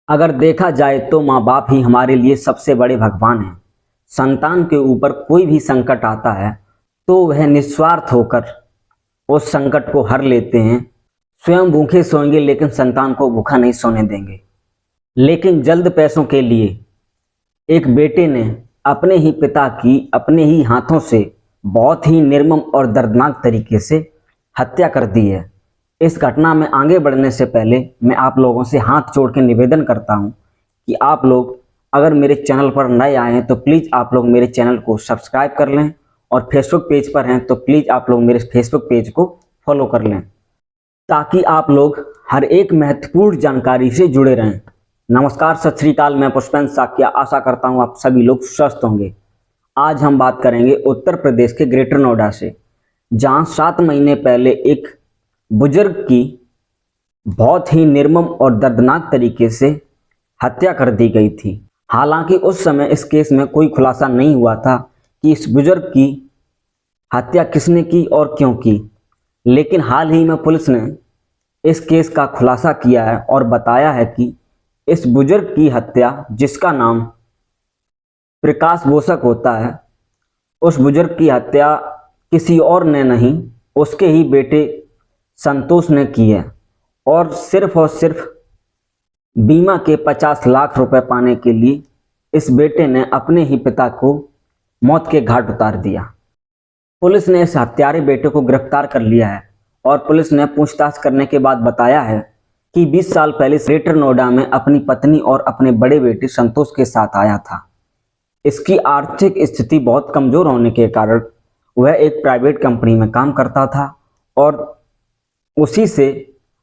अगर देखा जाए तो माँ बाप ही हमारे लिए सबसे बड़े भगवान हैं। संतान के ऊपर कोई भी संकट आता है तो वह निस्वार्थ होकर उस संकट को हर लेते हैं। स्वयं भूखे सोएंगे लेकिन संतान को भूखा नहीं सोने देंगे। लेकिन जल्द पैसों के लिए एक बेटे ने अपने ही पिता की अपने ही हाथों से बहुत ही निर्मम और दर्दनाक तरीके से हत्या कर दी है। इस घटना में आगे बढ़ने से पहले मैं आप लोगों से हाथ जोड़ के निवेदन करता हूं कि आप लोग अगर मेरे चैनल पर नए आए हैं तो प्लीज़ आप लोग मेरे चैनल को सब्सक्राइब कर लें, और फेसबुक पेज पर हैं तो प्लीज़ आप लोग मेरे फेसबुक पेज को फॉलो कर लें ताकि आप लोग हर एक महत्वपूर्ण जानकारी से जुड़े रहें। नमस्कार, सत श्री अकाल। मैं पुष्पेंद्र साकिया आशा करता हूं आप सभी लोग स्वस्थ होंगे। आज हम बात करेंगे उत्तर प्रदेश के ग्रेटर नोएडा से, जहां 7 महीने पहले एक बुजुर्ग की बहुत ही निर्मम और दर्दनाक तरीके से हत्या कर दी गई थी। हालांकि उस समय इस केस में कोई खुलासा नहीं हुआ था कि इस बुजुर्ग की हत्या किसने की और क्यों की, लेकिन हाल ही में पुलिस ने इस केस का खुलासा किया है और बताया है कि इस बुजुर्ग की हत्या, जिसका नाम प्रकाश बोसक होता है, उस बुजुर्ग की हत्या किसी और ने नहीं, उसके ही बेटे संतोष ने की है। और सिर्फ बीमा के 50 लाख रुपए पाने के लिए इस बेटे ने अपने ही पिता को मौत के घाट उतार दिया। पुलिस ने इस हत्यारे बेटे को गिरफ्तार कर लिया है और पुलिस ने पूछताछ करने के बाद बताया है कि 20 साल पहले ग्रेटर नोएडा में अपनी पत्नी और अपने बड़े बेटे संतोष के साथ आया था। इसकी आर्थिक स्थिति बहुत कमजोर होने के कारण वह एक प्राइवेट कंपनी में काम करता था और उसी से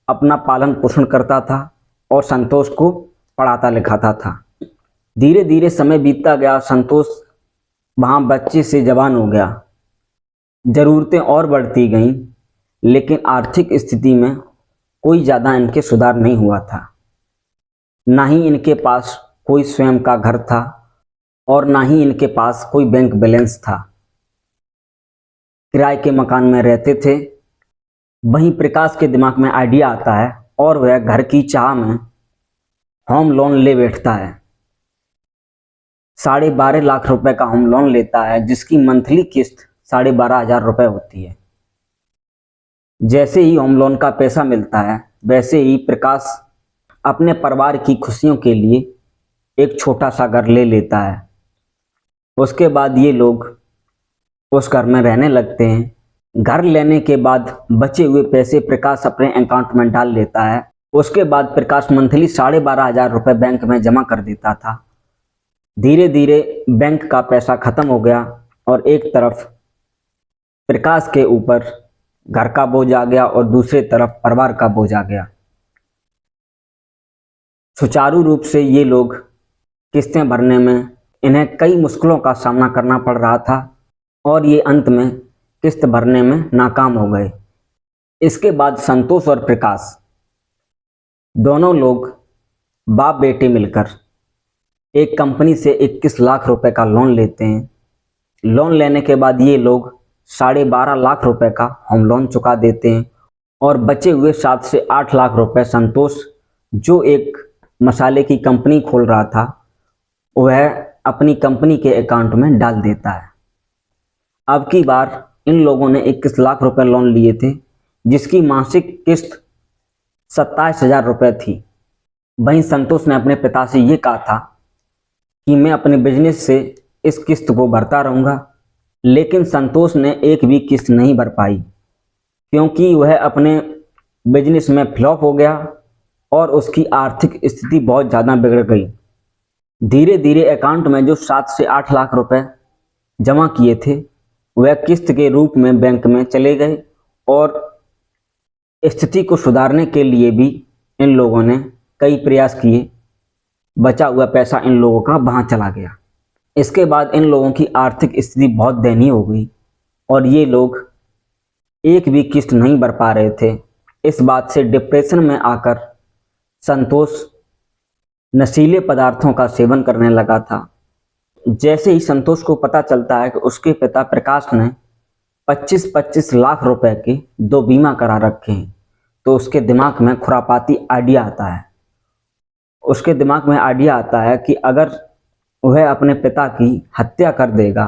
अपना पालन पोषण करता था और संतोष को पढ़ाता लिखाता था। धीरे धीरे समय बीतता गया, संतोष वहाँ बच्चे से जवान हो गया, ज़रूरतें और बढ़ती गईं, लेकिन आर्थिक स्थिति में कोई ज़्यादा इनके सुधार नहीं हुआ था। ना ही इनके पास कोई स्वयं का घर था और ना ही इनके पास कोई बैंक बैलेंस था। किराए के मकान में रहते थे। वहीं प्रकाश के दिमाग में आइडिया आता है और वह घर की चाह में होम लोन ले बैठता है। 12.5 लाख रुपए का होम लोन लेता है, जिसकी मंथली किस्त 12,500 रुपए होती है। जैसे ही होम लोन का पैसा मिलता है वैसे ही प्रकाश अपने परिवार की खुशियों के लिए एक छोटा सा घर ले लेता है। उसके बाद ये लोग उस घर में रहने लगते हैं। घर लेने के बाद बचे हुए पैसे प्रकाश अपने अकाउंट में डाल लेता है। उसके बाद प्रकाश मंथली 12,500 रुपये बैंक में जमा कर देता था। धीरे धीरे बैंक का पैसा खत्म हो गया और एक तरफ प्रकाश के ऊपर घर का बोझ आ गया और दूसरी तरफ परिवार का बोझ आ गया। सुचारू रूप से ये लोग किस्तें भरने में इन्हें कई मुश्किलों का सामना करना पड़ रहा था और ये अंत में किस्त भरने में नाकाम हो गए। इसके बाद संतोष और प्रकाश दोनों लोग बाप बेटे मिलकर एक कंपनी से 21 लाख रुपए का लोन लेते हैं। लोन लेने के बाद ये लोग 12.5 लाख रुपए का होम लोन चुका देते हैं और बचे हुए 7 से 8 लाख रुपए संतोष, जो एक मसाले की कंपनी खोल रहा था, वह अपनी कंपनी के अकाउंट में डाल देता है। अब की बार इन लोगों ने 21 लाख रुपए लोन लिए थे, जिसकी मासिक किस्त 27,000 रुपये थी। वहीं संतोष ने अपने पिता से ये कहा था कि मैं अपने बिजनेस से इस किस्त को भरता रहूँगा, लेकिन संतोष ने एक भी किस्त नहीं भर पाई क्योंकि वह अपने बिजनेस में फ्लॉप हो गया और उसकी आर्थिक स्थिति बहुत ज़्यादा बिगड़ गई। धीरे धीरे अकाउंट में जो 7 से 8 लाख रुपए जमा किए थे वह किस्त के रूप में बैंक में चले गए और स्थिति को सुधारने के लिए भी इन लोगों ने कई प्रयास किए। बचा हुआ पैसा इन लोगों का वहाँ चला गया। इसके बाद इन लोगों की आर्थिक स्थिति बहुत दयनीय हो गई और ये लोग एक भी किस्त नहीं भर पा रहे थे। इस बात से डिप्रेशन में आकर संतोष नशीले पदार्थों का सेवन करने लगा था। जैसे ही संतोष को पता चलता है कि उसके पिता प्रकाश ने 25-25 लाख रुपए के 2 बीमा करा रखे हैं, तो उसके दिमाग में खुरापाती आइडिया आता है उसके दिमाग में आइडिया आता है कि अगर वह अपने पिता की हत्या कर देगा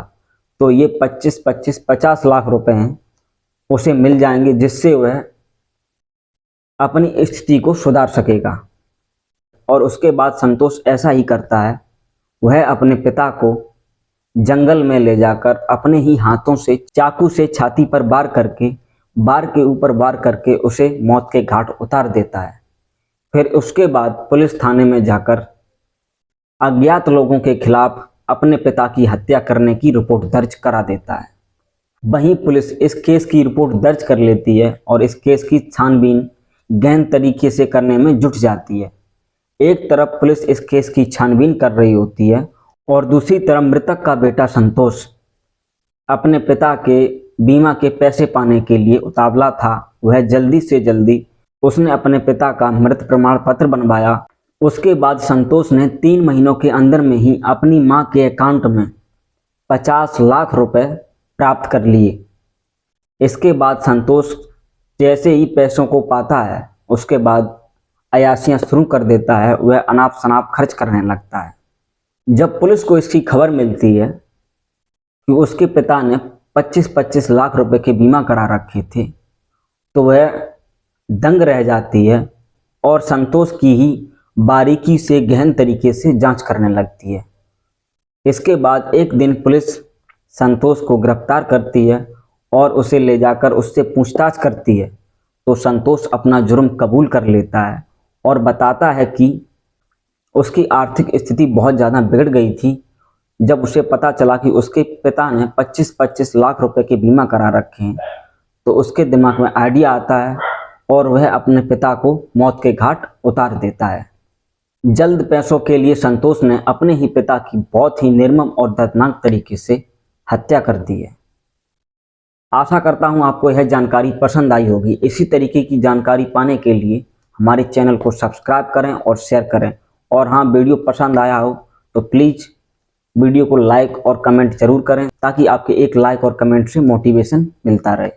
तो ये 50 लाख रुपए हैं उसे मिल जाएंगे, जिससे वह अपनी स्थिति को सुधार सकेगा। और उसके बाद संतोष ऐसा ही करता है। वह अपने पिता को जंगल में ले जाकर अपने ही हाथों से चाकू से छाती पर बार के ऊपर वार करके उसे मौत के घाट उतार देता है। फिर उसके बाद पुलिस थाने में जाकर अज्ञात लोगों के खिलाफ अपने पिता की हत्या करने की रिपोर्ट दर्ज करा देता है। वहीं पुलिस इस केस की रिपोर्ट दर्ज कर लेती है और इस केस की छानबीन गहन तरीके से करने में जुट जाती है। एक तरफ पुलिस इस केस की छानबीन कर रही होती है और दूसरी तरफ मृतक का बेटा संतोष अपने पिता के बीमा के पैसे पाने के लिए उतावला था। वह जल्दी से जल्दी उसने अपने पिता का मृत प्रमाण पत्र बनवाया। उसके बाद संतोष ने 3 महीनों के अंदर में ही अपनी मां के अकाउंट में 50 लाख रुपए प्राप्त कर लिए। इसके बाद संतोष जैसे ही पैसों को पाता है उसके बाद अयाशियां शुरू कर देता है। वह अनाप शनाप खर्च करने लगता है। जब पुलिस को इसकी खबर मिलती है कि उसके पिता ने 25 लाख रुपए के बीमा करा रखे थे तो वह दंग रह जाती है और संतोष की ही बारीकी से गहन तरीके से जांच करने लगती है। इसके बाद एक दिन पुलिस संतोष को गिरफ्तार करती है और उसे ले जाकर उससे पूछताछ करती है तो संतोष अपना जुर्म कबूल कर लेता है और बताता है कि उसकी आर्थिक स्थिति बहुत ज़्यादा बिगड़ गई थी। जब उसे पता चला कि उसके पिता ने 25 लाख रुपए के बीमा करा रखे हैं तो उसके दिमाग में आइडिया आता है और वह अपने पिता को मौत के घाट उतार देता है। जल्द पैसों के लिए संतोष ने अपने ही पिता की बहुत ही निर्मम और दर्दनाक तरीके से हत्या कर दी है। आशा करता हूं आपको यह जानकारी पसंद आई होगी। इसी तरीके की जानकारी पाने के लिए हमारे चैनल को सब्सक्राइब करें और शेयर करें। और हाँ, वीडियो पसंद आया हो तो प्लीज़ वीडियो को लाइक और कमेंट जरूर करें ताकि आपके एक लाइक और कमेंट से मोटिवेशन मिलता रहे।